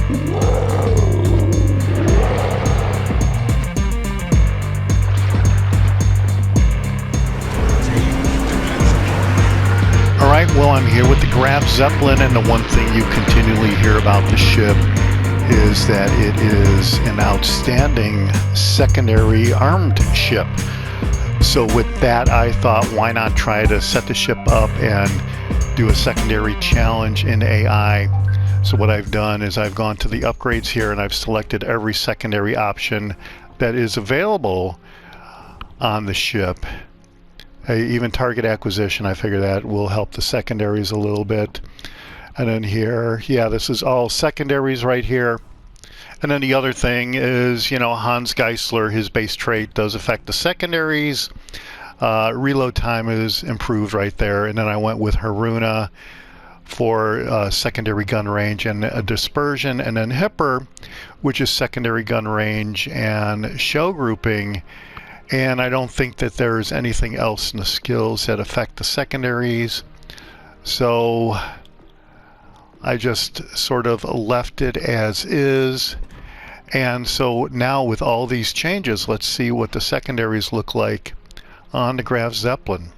Alright, well, I'm here with the Graf Zeppelin, and the one thing you continually hear about the ship is that it is an outstanding secondary armed ship. So with that, I thought, why not try to set the ship up and do a secondary challenge in AI. So what I've done is I've gone to the upgrades here and I've selected every secondary option that is available on the ship. Even target acquisition, I figure that will help the secondaries a little bit. And then here, yeah, this is all secondaries right here. And then the other thing is, you know, Hans Giesler, his base trait does affect the secondaries. Reload time is improved right there. And then I went with Haruna for secondary gun range and a dispersion. And then Hipper, which is secondary gun range and shell grouping. And I don't think that there's anything else in the skills that affect the secondaries. So I just sort of left it as is. And so now with all these changes, let's see what the secondaries look like on the Graf Zeppelin.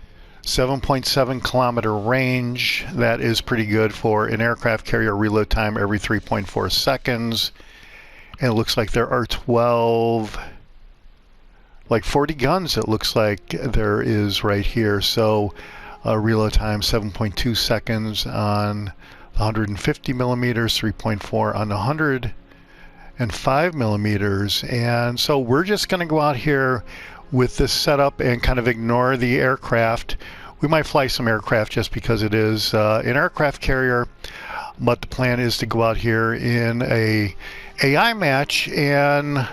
7.7 kilometer range. That is pretty good for an aircraft carrier. Reload time every 3.4 seconds. And it looks like there are 40 guns, it looks like there is right here. So reload time 7.2 seconds on the 150 millimeters, 3.4 on the 105 millimeters. And so we're just going to go out here with this setup and kind of ignore the aircraft. We might fly some aircraft just because it is an aircraft carrier, but the plan is to go out here in a AI match and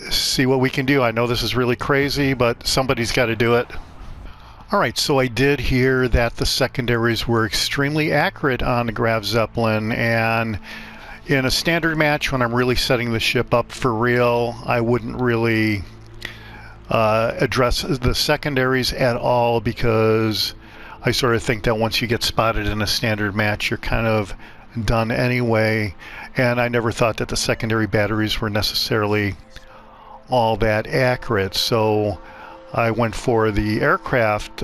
see what we can do. I know this is really crazy, but somebody's got to do it. Alright, so I did hear that the secondaries were extremely accurate on the Graf Zeppelin, and in a standard match when I'm really setting the ship up for real, I wouldn't really address the secondaries at all, because I sort of think that once you get spotted in a standard match, you're kind of done anyway, and I never thought that the secondary batteries were necessarily all that accurate, so I went for the aircraft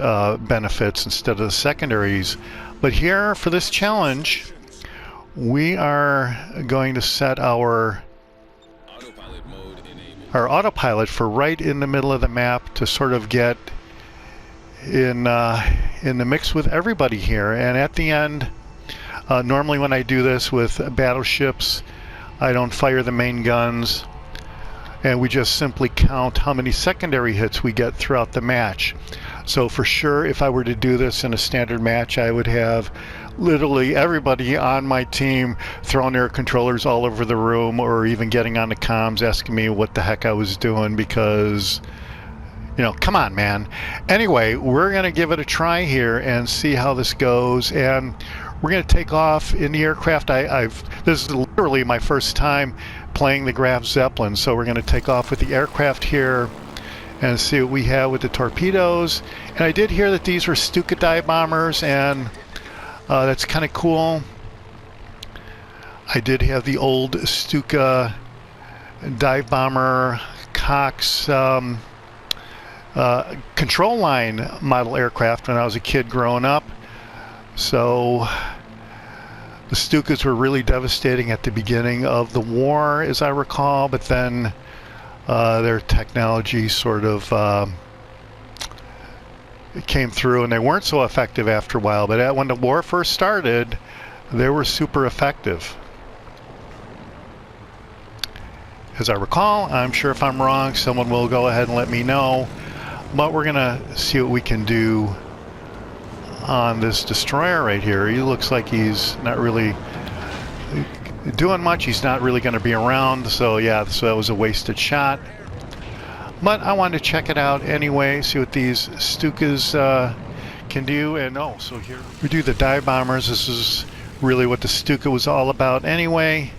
benefits instead of the secondaries. But here for this challenge, we are going to set our autopilot for right in the middle of the map to sort of get in the mix with everybody here. And at the end, normally when I do this with battleships, I don't fire the main guns, and we just simply count how many secondary hits we get throughout the match. So for sure, if I were to do this in a standard match, I would have literally everybody on my team throwing their controllers all over the room, or even getting on the comms asking me what the heck I was doing, because, you know, come on, man. Anyway, we're going to give it a try here and see how this goes, and we're going to take off in the aircraft. This is literally my first time playing the Graf Zeppelin, so we're going to take off with the aircraft here and see what we have with the torpedoes. And I did hear that these were Stuka dive bombers, and that's kind of cool. I did have the old Stuka dive bomber Cox control line model aircraft when I was a kid growing up. So the Stukas were really devastating at the beginning of the war, as I recall, but then their technology sort of came through, and they weren't so effective after a while. But when the war first started, they were super effective, as I recall. I'm sure if I'm wrong, someone will go ahead and let me know. But we're gonna see what we can do on this destroyer right here. He looks like he's not really doing much. He's not really going to be around, so yeah, so that was a wasted shot. But I wanted to check it out anyway, see what these Stukas can do. And oh, so here we do the dive bombers. This is really what the Stuka was all about anyway.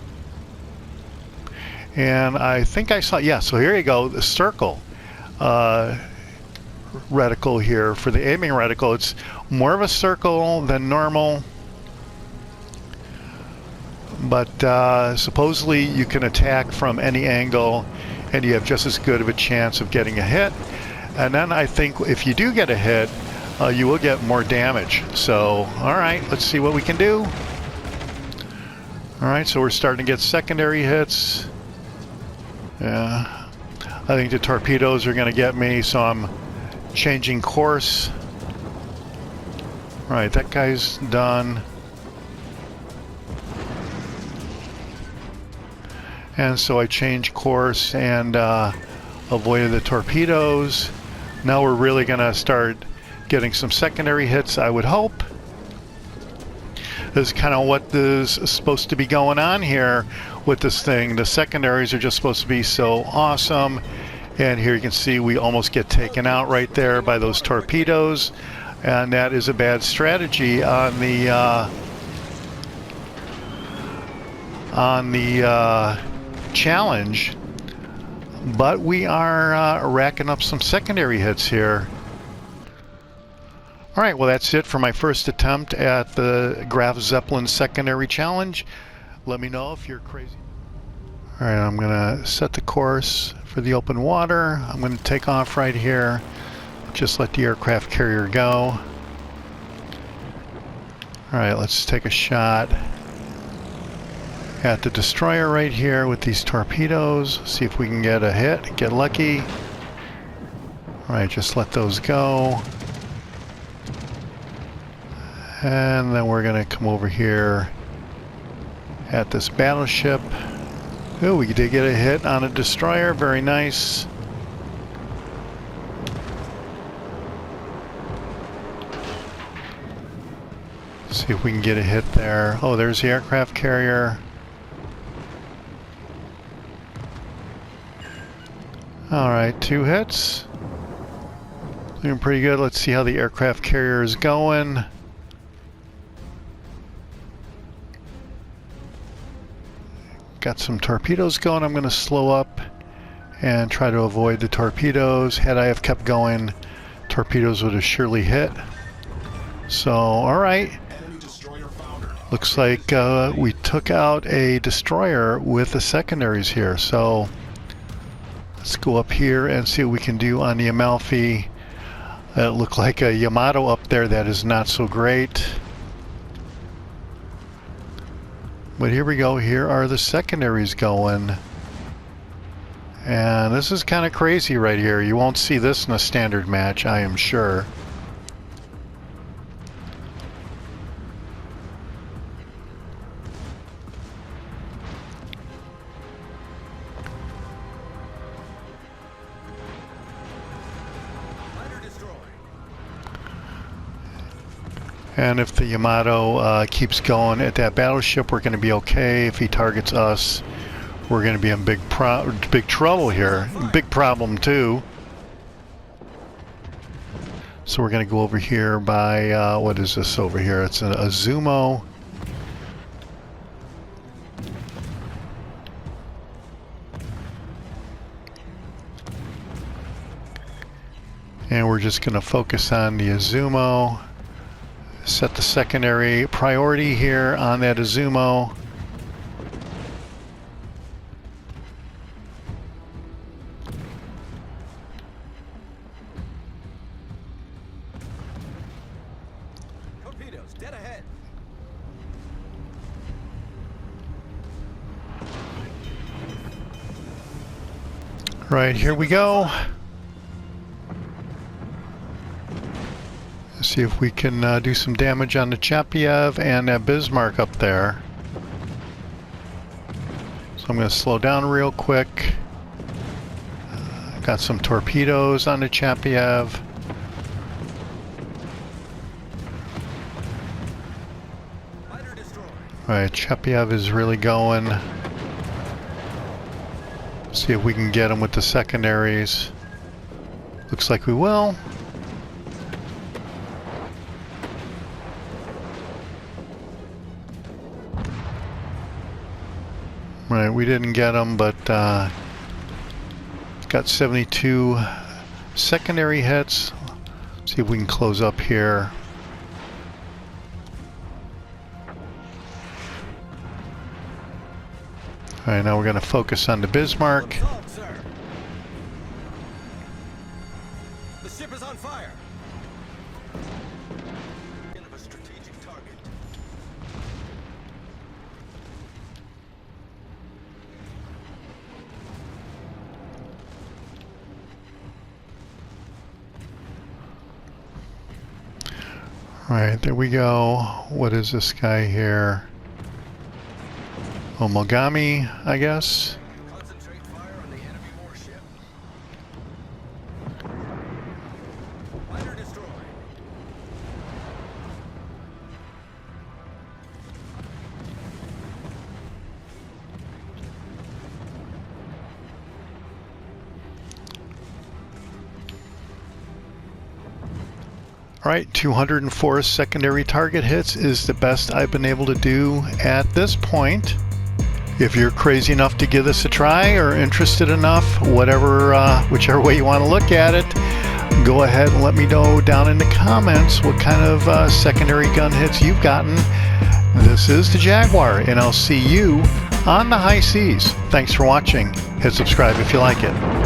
And I think I saw, yeah, so here you go, the circle reticle here for the aiming reticle. It's more of a circle than normal, but supposedly you can attack from any angle and you have just as good of a chance of getting a hit. And then I think if you do get a hit, you will get more damage. So, all right, let's see what we can do. All right, so we're starting to get secondary hits. Yeah, I think the torpedoes are going to get me, so I'm changing course. All right, that guy's done. And so I changed course and avoided the torpedoes. Now we're really going to start getting some secondary hits, I would hope. This is kind of what is supposed to be going on here with this thing. The secondaries are just supposed to be so awesome. And here you can see we almost get taken out right there by those torpedoes. And that is a bad strategy on the challenge. But we are racking up some secondary hits here. All right, well, that's it for my first attempt at the Graf Zeppelin Secondary Challenge. Let me know if you're crazy. All right, I'm gonna set the course for the open water. I'm gonna take off right here. Just let the aircraft carrier go. All right, let's take a shot at the destroyer right here with these torpedoes. See if we can get a hit, get lucky. All right, just let those go. And then we're gonna come over here at this battleship. Oh, we did get a hit on a destroyer, very nice. See if we can get a hit there. Oh, there's the aircraft carrier. All right, 2 hits. Doing pretty good. Let's see how the aircraft carrier is going. Got some torpedoes going. I'm going to slow up and try to avoid the torpedoes. Had I have kept going, torpedoes would have surely hit. So, all right. Looks like we took out a destroyer with the secondaries here. So let's go up here and see what we can do on the Amalfi. It looked like a Yamato up there. That is not so great. But here we go. Here are the secondaries going. And this is kind of crazy right here. You won't see this in a standard match, I am sure. And if the Yamato keeps going at that battleship, we're going to be okay. If he targets us, we're going to be in big trouble here. Big problem too. So we're going to go over here by, what is this over here? It's a Zumo. And we're just going to focus on the Izumo. Set the secondary priority here on that Izumo. Torpedoes, dead ahead. Right, here we go. See if we can do some damage on the Chapiev and that Bismarck up there. So I'm going to slow down real quick. Got some torpedoes on the Chapiev. Alright, Chapiev is really going. See if we can get him with the secondaries. Looks like we will. Right, we didn't get them, but got 72 secondary hits. See if we can close up here. All right, now we're going to focus on the Bismarck. Solved, sir. The ship is on fire. End of a strategic target. All right, there we go. What is this guy here? Omogami, I guess. Concentrate fire on the enemy warship. Liner destroyed. All right, 204 secondary target hits is the best I've been able to do at this point. If you're crazy enough to give this a try or interested enough, whichever way you want to look at it, go ahead and let me know down in the comments what kind of secondary gun hits you've gotten. This is the Jaguar, and I'll see you on the high seas. Thanks for watching. Hit subscribe if you like it.